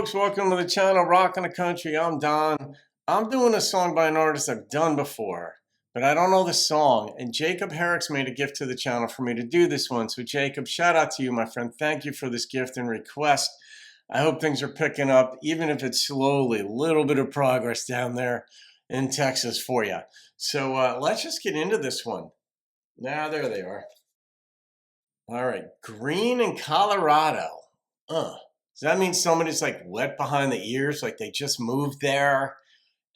folks, welcome to the channel Rockin' the Country. I'm Don. I'm doing a song by an artist I've done before, but I don't know the song, and Jacob Herricks made a gift to the channel for me to do this one. So Jacob, shout out to you, my friend. Thank you for this gift and request. I hope things are picking up, even if it's slowly. A little bit of progress down there in Texas for you. So let's just get into this one. Now, there they are. All right, green in Colorado. Does that mean somebody's like wet behind the ears, like they just moved there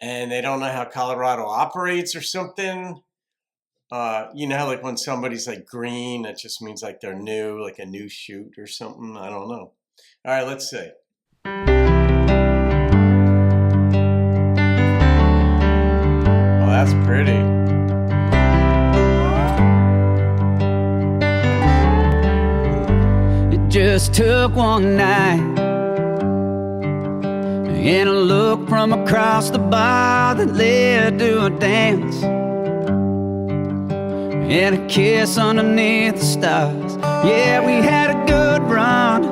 and they don't know how Colorado operates or something? You know how like when somebody's like green, it just means like they're new, like a new shoot or something? I don't know. All right, let's see. Oh, that's pretty. Just took one night and a look from across the bar that led to a dance and a kiss underneath the stars. Yeah, we had a good run,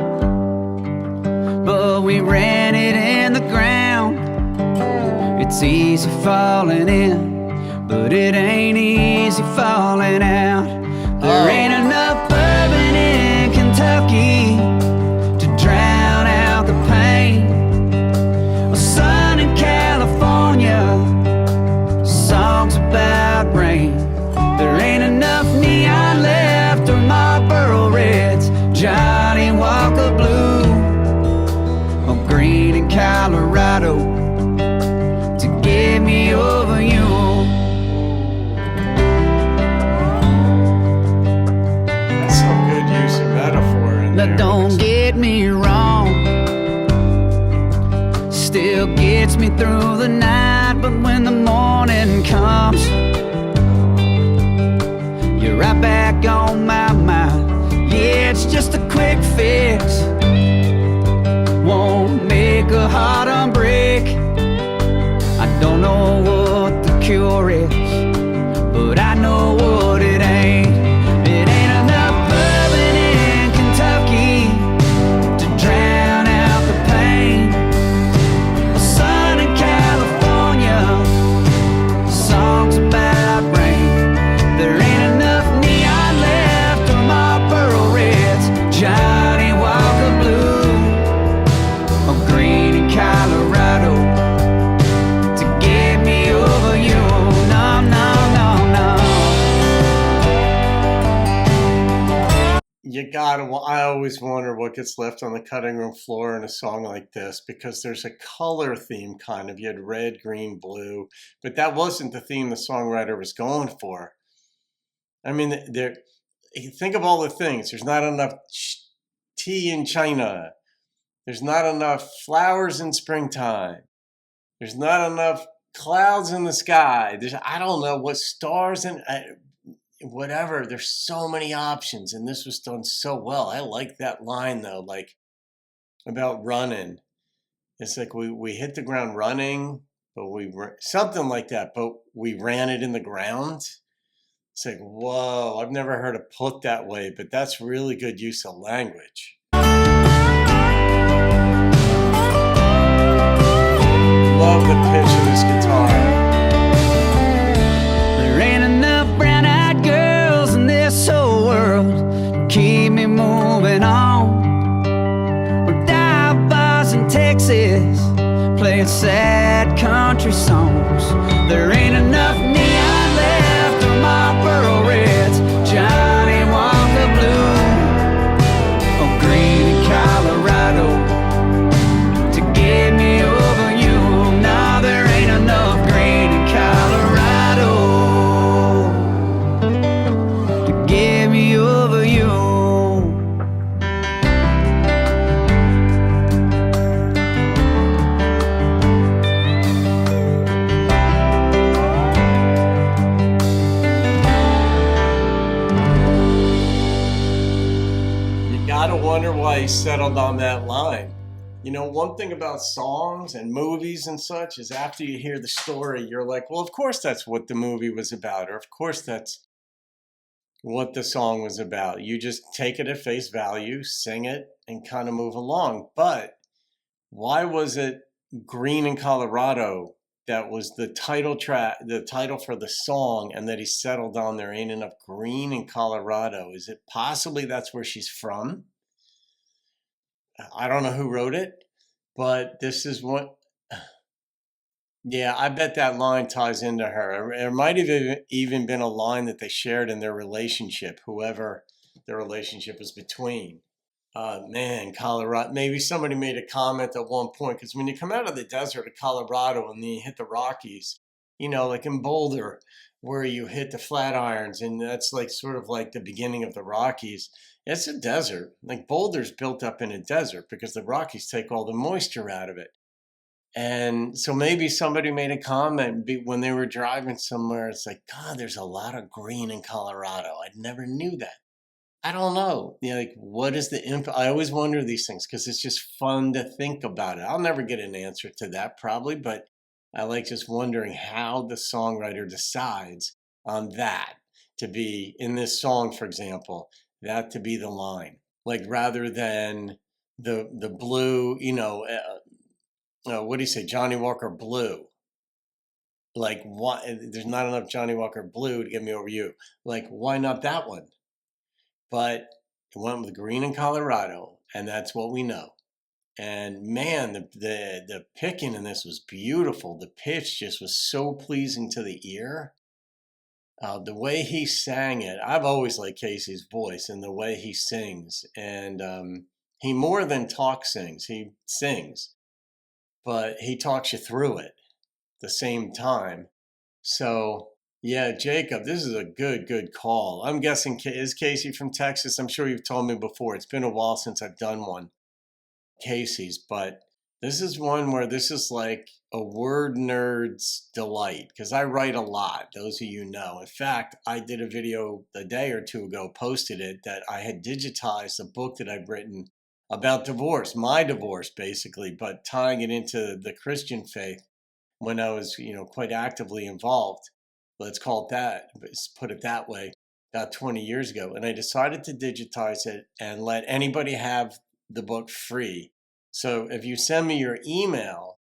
but we ran it in the ground. It's easy falling in, but it ain't easy falling out. There ain't enough bourbon in Kentucky to drown out the pain. A sun in California, songs about rain. There ain't enough neon left or Marlboro Reds, Johnny Walker Blue, or green in Colorado to get me over you. Now don't get me wrong, still gets me through the night, but when the morning comes, you're right back on my mind. Yeah, it's just a quick fix, won't make a heart unbreak. I don't know what the cure is, but I know what it ain't. It ain't enough bourbon in Kentucky to drown out the pain. A sun in California, songs about rain. There ain't enough neon left or Marlboro Reds, Johnny Walker Blue, or green in Colorado to get me over you. No, no, no, no. I always wonder what gets left on the cutting room floor in a song like this, because there's a color theme kind of. You had red, green, blue, but that wasn't the theme the songwriter was going for. I mean, think of all the things. There's not enough tea in China. There's not enough flowers in springtime. There's not enough clouds in the sky. I don't know what stars and whatever. There's so many options, and this was done so well. I like that line though, like about running. It's like we hit the ground running, but something like that. But we ran it in the ground. It's like, whoa! I've never heard it put that way, but that's really good use of language. Love the pitch of this guitar. There ain't enough brown-eyed girls in this whole world to keep me moving on. We're dive bars in Texas, playing sad country songs. There ain't enough neon left or Marlboro Reds, Johnny Walker Blue, or green in Colorado to get me over you. No, there ain't enough green in Colorado to get me over you. You gotta wonder why he settled on that line. You know, one thing about songs and movies and such is after you hear the story, you're like, well, of course that's what the movie was about, or of course that's what the song was about. You just take it at face value, sing it, and kind of move along. But Why was it Green in Colorado that was the title track, the title for the song, and that he settled on There Ain't Enough Green in Colorado? Is it possibly that's where she's from? I don't know who wrote it, but this is what. Yeah, I bet that line ties into her. It might have even been a line that they shared in their relationship, whoever the relationship was between. Man, Colorado. Maybe somebody made a comment at one point because when you come out of the desert of Colorado and then you hit the Rockies, like in Boulder, where you hit the Flatirons, and that's like sort of like the beginning of the Rockies. It's a desert. Like Boulder's built up in a desert because the Rockies take all the moisture out of it. And so maybe somebody made a comment when they were driving somewhere. It's like, God, there's a lot of green in Colorado. I never knew that. I don't know. Like, what is the impact? I always wonder these things because it's just fun to think about it. I'll never get an answer to that probably, but I like just wondering how the songwriter decides on that to be in this song, for example, that to be the line. Like rather than the blue, what do you say, Johnny Walker Blue? Like, why? There's not enough Johnny Walker Blue to get me over you. Like, why not that one? But it went with Green in Colorado, and that's what we know. And man, the picking in this was beautiful. The pitch just was so pleasing to the ear. The way he sang it, I've always liked Casey's voice and the way he sings. And he more than talk sings, he sings, but he talks you through it at the same time. So yeah, Jacob, this is a good call. I'm guessing, is Casey from Texas? I'm sure you've told me before. It's been a while since I've done one, Casey's, but this is one where this is like a word nerd's delight because I write a lot, those of you know. In fact, I did a video a day or two ago, posted it, that I had digitized a book that I've written about divorce, my divorce basically, but tying it into the Christian faith when I was, quite actively involved. Let's call it that, let's put it that way, about 20 years ago. And I decided to digitize it and let anybody have the book free. So if you send me your email,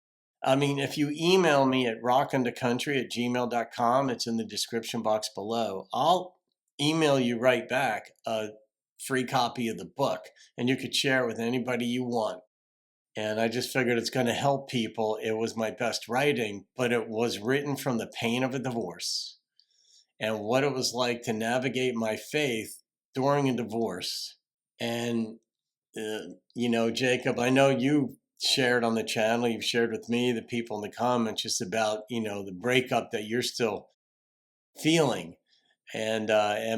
if you email me at rockinthecountry@gmail.com, it's in the description box below, I'll email you right back a free copy of the book, and you could share it with anybody you want. And I just figured it's going to help people. It was my best writing, but it was written from the pain of a divorce and what it was like to navigate my faith during a divorce. And, Jacob, I know you shared on the channel, you've shared with me, the people in the comments, just about, the breakup that you're still feeling. And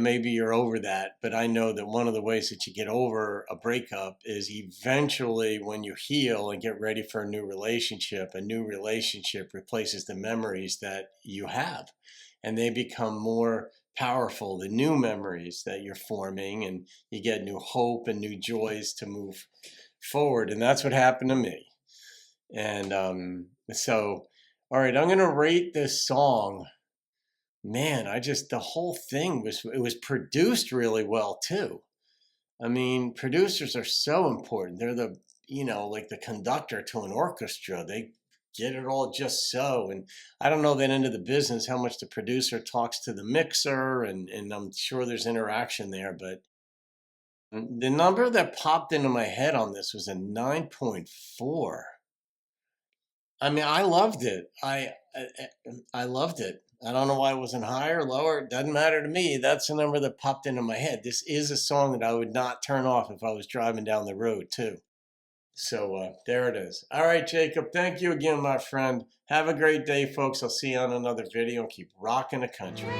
maybe you're over that, but I know that one of the ways that you get over a breakup is eventually when you heal and get ready for a new relationship replaces the memories that you have, and they become more powerful, the new memories that you're forming, and you get new hope and new joys to move forward. And that's what happened to me. And so, all right, I'm going to rate this song. Man, the whole thing was produced really well too. Producers are so important. They're like the conductor to an orchestra. They get it all just so. And I don't know that end of the business, how much the producer talks to the mixer, and I'm sure there's interaction there, but the number that popped into my head on this was a 9.4. I loved it. I loved it. I don't know why it wasn't higher, lower. It doesn't matter to me. That's the number that popped into my head. This is a song that I would not turn off if I was driving down the road, too. So there it is. All right, Jacob. Thank you again, my friend. Have a great day, folks. I'll see you on another video, and keep rocking the country.